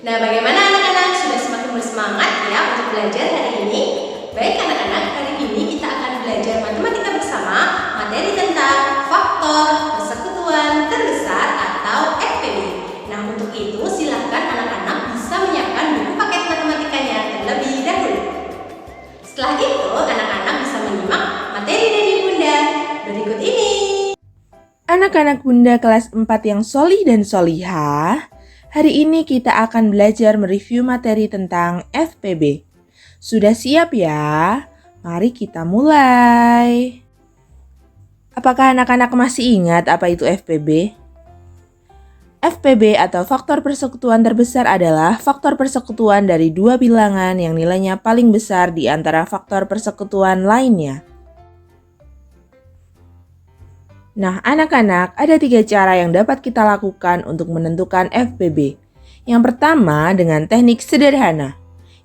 Nah, bagaimana anak-anak? Sudah semakin bersemangat ya untuk belajar hari ini? Baik anak-anak, hari ini kita akan belajar matematika bersama materi tentang faktor persekutuan terbesar atau FPB. Nah, untuk itu silakan anak-anak bisa menyiapkan buku paket matematikanya terlebih dahulu. Setelah itu, anak-anak bisa menyimak materi dari Bunda berikut ini. Anak-anak Bunda kelas 4 yang solih dan solihah, hari ini kita akan belajar mereview materi tentang FPB. Sudah siap ya? Mari kita mulai. Apakah anak-anak masih ingat apa itu FPB? FPB atau faktor persekutuan terbesar adalah faktor persekutuan dari dua bilangan yang nilainya paling besar di antara faktor persekutuan lainnya. Nah, anak-anak, ada 3 cara yang dapat kita lakukan untuk menentukan FPB. Yang pertama dengan teknik sederhana.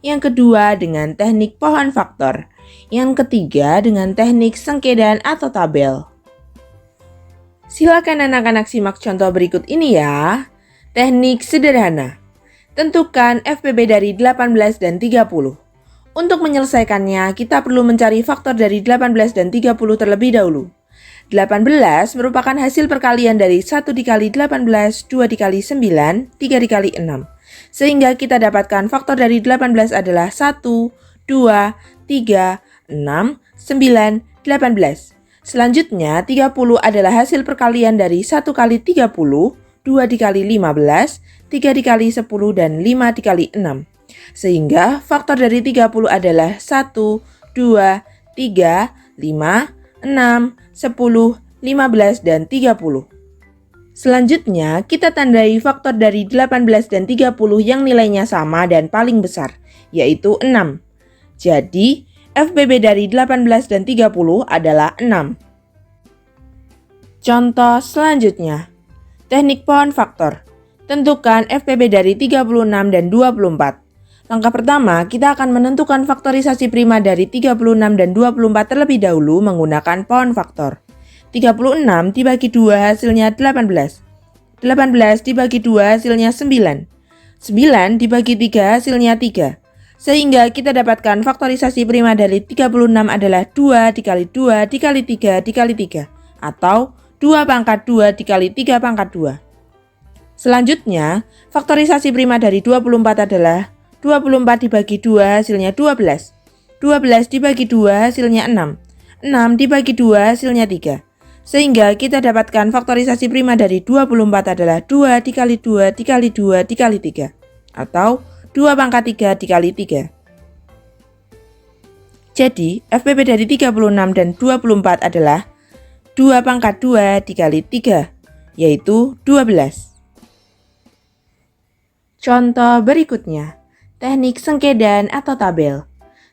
Yang kedua dengan teknik pohon faktor. Yang ketiga dengan teknik sengkedan atau tabel. Silakan anak-anak simak contoh berikut ini ya. Teknik sederhana. Tentukan FPB dari 18 dan 30. Untuk menyelesaikannya, kita perlu mencari faktor dari 18 dan 30 terlebih dahulu. 18 merupakan hasil perkalian dari 1 dikali 18, 2 dikali 9, 3 dikali 6. Sehingga kita dapatkan faktor dari 18 adalah 1, 2, 3, 6, 9, 18. Selanjutnya 30 adalah hasil perkalian dari 1 kali 30, 2 dikali 15, 3 dikali 10, dan 5 dikali 6. Sehingga faktor dari 30 adalah 1, 2, 3, 5, 6, 10, 15, dan 30. Selanjutnya, kita tandai faktor dari 18 dan 30 yang nilainya sama dan paling besar, yaitu 6. Jadi, FPB dari 18 dan 30 adalah 6. Contoh selanjutnya, teknik pohon faktor. Tentukan FPB dari 36 dan 24. Langkah pertama, kita akan menentukan faktorisasi prima dari 36 dan 24 terlebih dahulu menggunakan pohon faktor. 36 dibagi 2 hasilnya 18. 18 dibagi 2 hasilnya 9. 9 dibagi 3 hasilnya 3. Sehingga kita dapatkan faktorisasi prima dari 36 adalah 2 dikali 2 dikali 3 dikali 3. Atau 2 pangkat 2 dikali 3 pangkat 2. Selanjutnya, faktorisasi prima dari 24 adalah 24 dibagi 2 hasilnya 12. 12 dibagi 2 hasilnya 6. 6 dibagi 2 hasilnya 3. Sehingga kita dapatkan faktorisasi prima dari 24 adalah 2 dikali 2 dikali 2 dikali 3. Atau 2 pangkat 3 dikali 3. Jadi, FPB dari 36 dan 24 adalah 2 pangkat 2 dikali 3, yaitu 12. Contoh berikutnya. Teknik sengkedan atau tabel.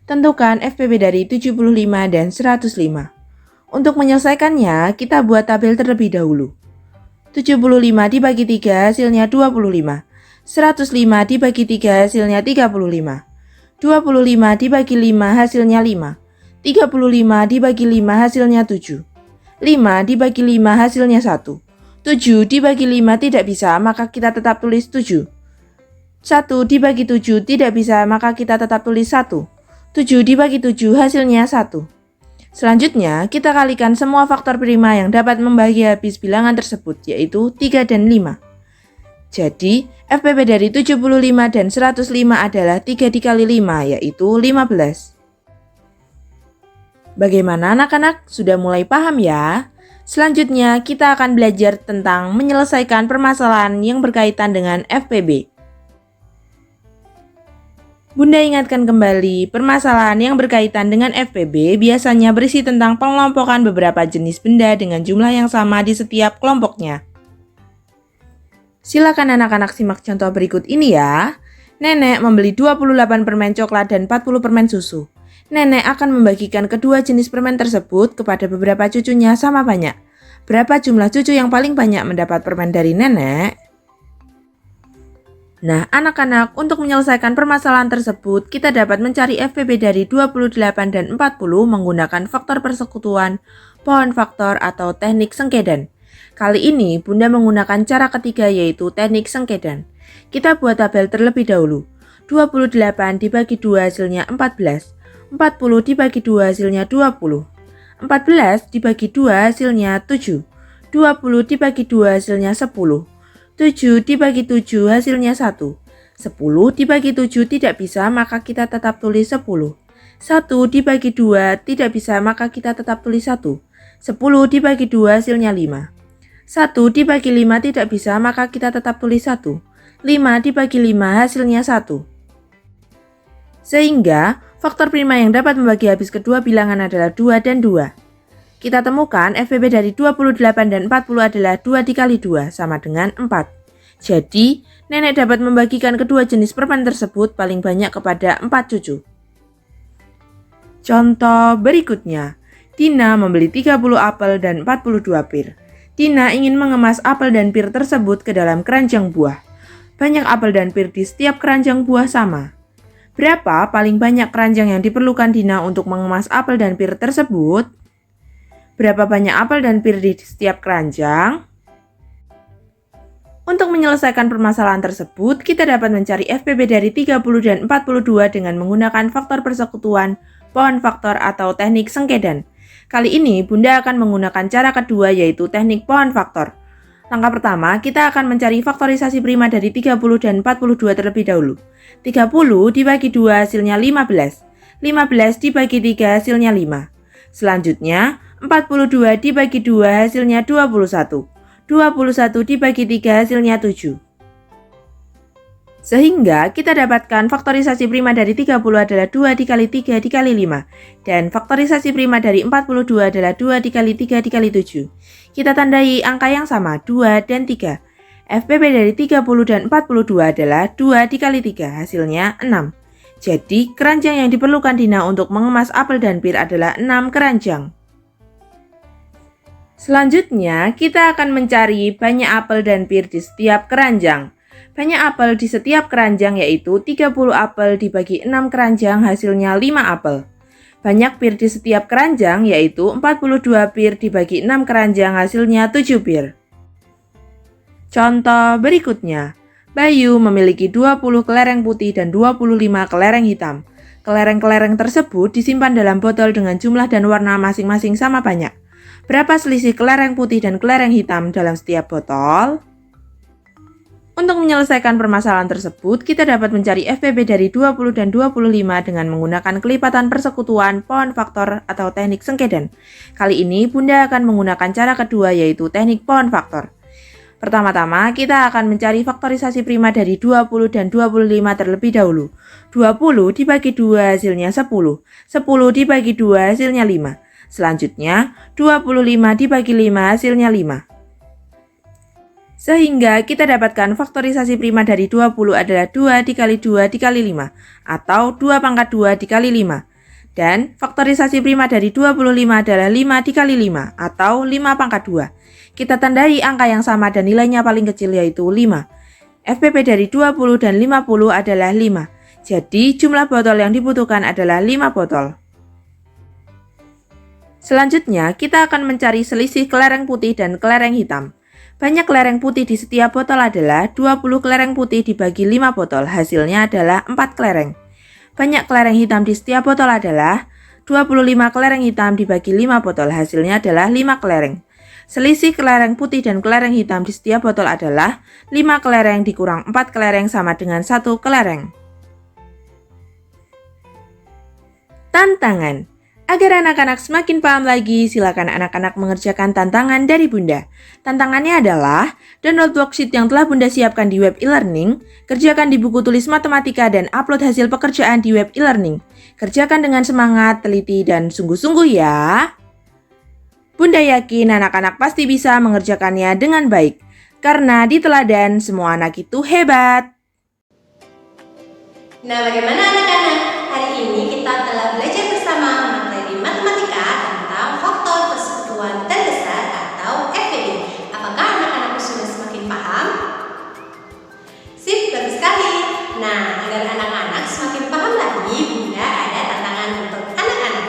Tentukan FPB dari 75 dan 105. Untuk menyelesaikannya, kita buat tabel terlebih dahulu. 75 dibagi 3 hasilnya 25. 105 dibagi 3 hasilnya 35. 25 dibagi 5 hasilnya 5. 35 dibagi 5 hasilnya 7. 5 dibagi 5 hasilnya 1. 7 dibagi 5 tidak bisa, maka kita tetap tulis 7. 1 dibagi 7 tidak bisa, maka kita tetap tulis 1. 7 dibagi 7 hasilnya 1. Selanjutnya, kita kalikan semua faktor prima yang dapat membagi habis bilangan tersebut, yaitu 3 dan 5. Jadi, FPB dari 75 dan 105 adalah 3 dikali 5, yaitu 15. Bagaimana anak-anak? Sudah mulai paham ya? Selanjutnya, kita akan belajar tentang menyelesaikan permasalahan yang berkaitan dengan FPB. Bunda ingatkan kembali, permasalahan yang berkaitan dengan FPB biasanya berisi tentang pengelompokan beberapa jenis benda dengan jumlah yang sama di setiap kelompoknya. Silakan anak-anak simak contoh berikut ini ya. Nenek membeli 28 permen coklat dan 40 permen susu. Nenek akan membagikan kedua jenis permen tersebut kepada beberapa cucunya sama banyak. Berapa jumlah cucu yang paling banyak mendapat permen dari nenek? Nah, anak-anak, untuk menyelesaikan permasalahan tersebut, kita dapat mencari FPB dari 28 dan 40 menggunakan faktor persekutuan, pohon faktor, atau teknik sengkedan. Kali ini, Bunda menggunakan cara ketiga yaitu teknik sengkedan. Kita buat tabel terlebih dahulu. 28 dibagi 2 hasilnya 14. 40 dibagi 2 hasilnya 20. 14 dibagi 2 hasilnya 7. 20 dibagi 2 hasilnya 10. 7 dibagi 7 hasilnya 1. 10 dibagi 7 tidak bisa, maka kita tetap tulis 10. 1 dibagi 2 tidak bisa, maka kita tetap tulis 1. 10 dibagi 2 hasilnya 5. 1 dibagi 5 tidak bisa, maka kita tetap tulis 1. 5 dibagi 5 hasilnya 1. Sehingga faktor prima yang dapat membagi habis kedua bilangan adalah 2 dan 2. Kita temukan FPB dari 28 dan 40 adalah 2 dikali 2 sama dengan 4. Jadi, nenek dapat membagikan kedua jenis permen tersebut paling banyak kepada 4 cucu. Contoh berikutnya, Tina membeli 30 apel dan 42 pir. Tina ingin mengemas apel dan pir tersebut ke dalam keranjang buah. Banyak apel dan pir di setiap keranjang buah sama. Berapa paling banyak keranjang yang diperlukan Tina untuk mengemas apel dan pir tersebut? Berapa banyak apel dan pir di setiap keranjang? Untuk menyelesaikan permasalahan tersebut, kita dapat mencari FPB dari 30 dan 42 dengan menggunakan faktor persekutuan, pohon faktor atau teknik sengkedan. Kali ini Bunda akan menggunakan cara kedua yaitu teknik pohon faktor. Langkah pertama, kita akan mencari faktorisasi prima dari 30 dan 42 terlebih dahulu. 30 dibagi 2 hasilnya 15. 15 dibagi 3 hasilnya 5. Selanjutnya, 42 dibagi 2 hasilnya 21. 21 dibagi 3 hasilnya 7. Sehingga kita dapatkan faktorisasi prima dari 30 adalah 2 dikali 3 dikali 5. Dan faktorisasi prima dari 42 adalah 2 dikali 3 dikali 7. Kita tandai angka yang sama, 2 dan 3. FPB dari 30 dan 42 adalah 2 dikali 3, hasilnya 6. Jadi, keranjang yang diperlukan Dina untuk mengemas apel dan pir adalah 6 keranjang. Selanjutnya, kita akan mencari banyak apel dan pir di setiap keranjang. Banyak apel di setiap keranjang yaitu 30 apel dibagi 6 keranjang hasilnya 5 apel. Banyak pir di setiap keranjang yaitu 42 pir dibagi 6 keranjang hasilnya 7 pir. Contoh berikutnya, Bayu memiliki 20 kelereng putih dan 25 kelereng hitam. Kelereng-kelereng tersebut disimpan dalam botol dengan jumlah dan warna masing-masing sama banyak. Berapa selisih kelereng putih dan kelereng hitam dalam setiap botol? Untuk menyelesaikan permasalahan tersebut, kita dapat mencari FPB dari 20 dan 25 dengan menggunakan kelipatan persekutuan, pohon faktor, atau teknik sengkedan. Kali ini Bunda akan menggunakan cara kedua yaitu teknik pohon faktor. Pertama-tama, kita akan mencari faktorisasi prima dari 20 dan 25 terlebih dahulu. 20 dibagi 2 hasilnya 10. 10 dibagi 2 hasilnya 5. Selanjutnya, 25 dibagi 5 hasilnya 5. Sehingga kita dapatkan faktorisasi prima dari 20 adalah 2 dikali 2 dikali 5 atau 2 pangkat 2 dikali 5. Dan faktorisasi prima dari 25 adalah 5 dikali 5 atau 5 pangkat 2. Kita tandai angka yang sama dan nilainya paling kecil yaitu 5. FPB dari 20 dan 50 adalah 5. Jadi jumlah botol yang dibutuhkan adalah 5 botol. Selanjutnya, kita akan mencari selisih kelereng putih dan kelereng hitam. Banyak kelereng putih di setiap botol adalah 20 kelereng putih dibagi 5 botol, hasilnya adalah 4 kelereng. Banyak kelereng hitam di setiap botol adalah 25 kelereng hitam dibagi 5 botol, hasilnya adalah 5 kelereng. Selisih kelereng putih dan kelereng hitam di setiap botol adalah 5 kelereng dikurang 4 kelereng sama dengan 1 kelereng. Tantangan. Agar anak-anak semakin paham lagi, silakan anak-anak mengerjakan tantangan dari Bunda. Tantangannya adalah download worksheet yang telah Bunda siapkan di web e-learning, kerjakan di buku tulis matematika dan upload hasil pekerjaan di web e-learning. Kerjakan dengan semangat, teliti, dan sungguh-sungguh ya. Bunda yakin anak-anak pasti bisa mengerjakannya dengan baik. Karena di teladan semua anak itu hebat. Nah, bagaimana anak-anak? Hari ini kita telah belajar bersama materi matematika tentang faktor persekutuan terbesar atau FPB. Apakah anak-anak sudah semakin paham? Sip, bagus sekali. Nah, agar anak-anak semakin paham lagi, Bunda ada tantangan untuk anak-anak.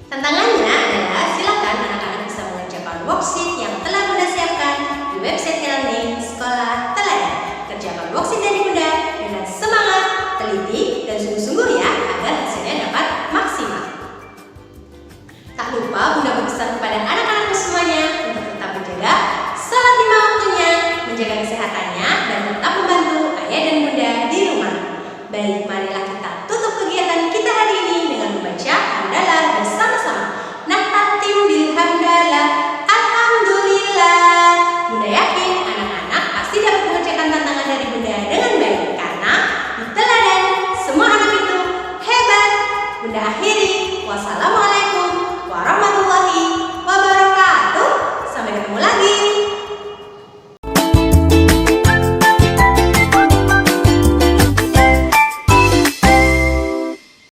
Tantangannya adalah silakan anak-anak bisa mengerjakan worksheet yang telah Bunda siapkan di website e-learning sekolah menjaga kesehatannya dan tetap membantu ayah dan bunda di rumah. Baik, marilah kita